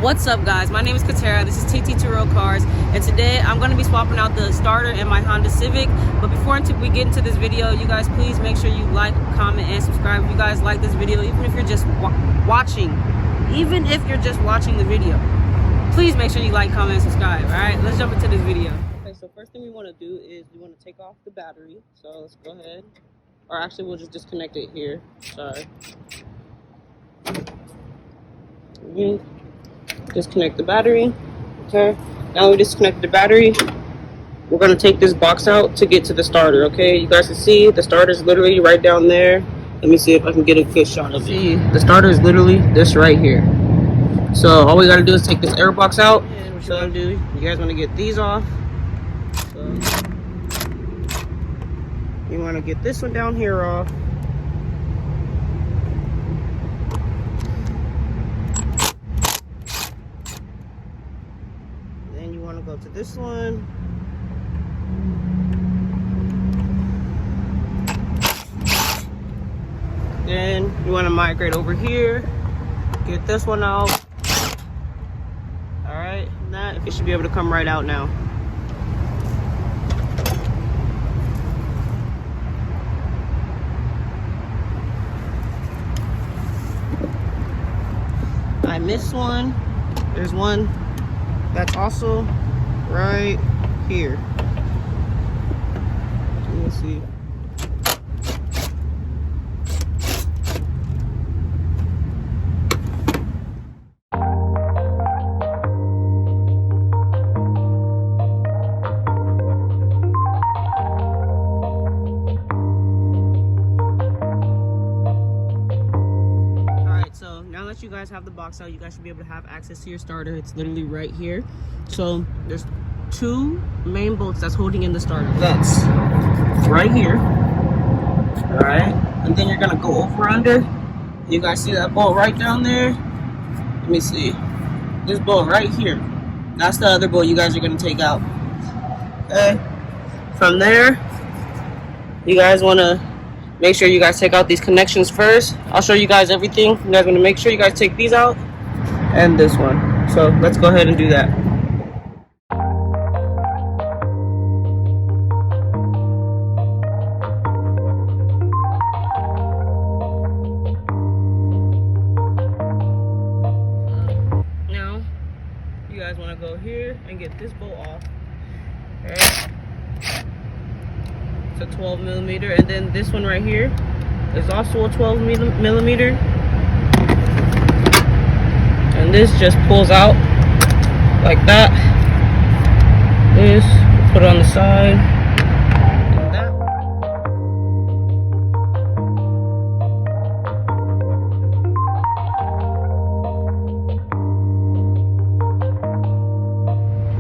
What's up, guys? My name is Katera. This is TT2Real Cars, and today I'm going to be swapping out the starter in my Honda Civic. But before we get into this video, you guys please make sure you like, comment, and subscribe if you guys like this video, even if you're just watching the video. Please make sure you like, comment, and subscribe. All right, let's jump into this video. Okay, so first thing we want to do is we want to take off the battery. So let's go ahead, or actually we'll just disconnect it here. Sorry. Disconnect the battery. Okay, now we disconnect the battery. We're going to take this box out to get to the starter. Okay, you guys can see the starter is literally right down there. Let me see if I can get a good shot of it. See, the starter is literally this right here. So all we got to do is take this air box out. And what you want to do, you guys want to get these off. So you want to get this one down here off. Then you want to go to this one. Then you want to migrate over here. Get this one out. Alright, that it should be able to come right out now. I missed one. There's one that's also right here. Let me see. So now that you guys have the box out, you guys should be able to have access to your starter. It's literally right here. So there's two main bolts that's holding in the starter. That's right here. All right, and then you're gonna go over under. You guys see that bolt right down there? Let me see. This bolt right here. That's the other bolt you guys are gonna take out. Okay. From there, you guys wanna make sure you guys take out these connections first. I'll show you guys everything. You guys want to make sure you guys take these out and this one. So let's go ahead and do that. Now you guys want to go here and get this bolt off. Okay. It's a 12 millimeter, and then this one right here is also a 12 millimeter, and this just pulls out like that. This, put it on the side, and that.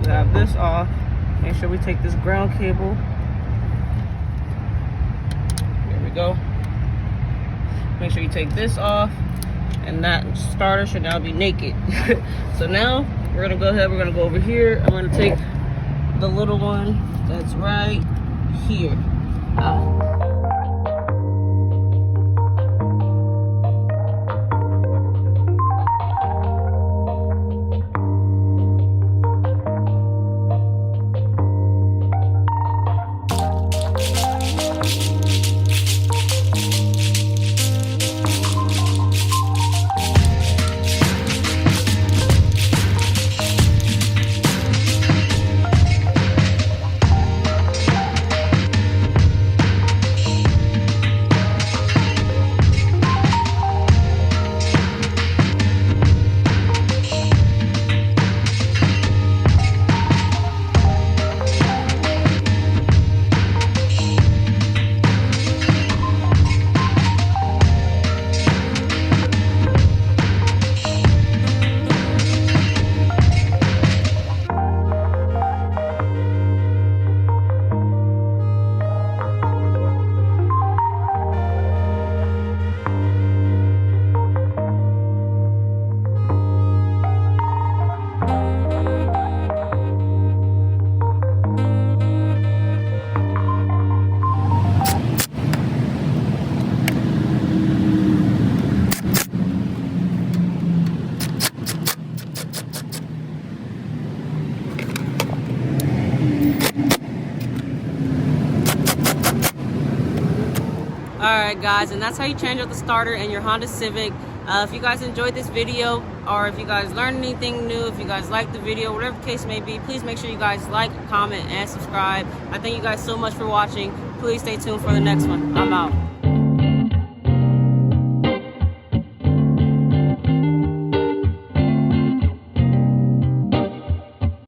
We have this off. Make sure we take this ground cable. Go. Make sure you take this off, and that starter should now be naked. So now we're gonna go ahead, we're gonna go over here. I'm gonna take the little one that's right here out. All right, guys, and that's how you change out the starter in your Honda Civic. If you guys enjoyed this video, or if you guys learned anything new, if you guys liked the video, whatever the case may be, please make sure you guys like, comment, and subscribe. I thank you guys so much for watching. Please stay tuned for the next one. I'm out.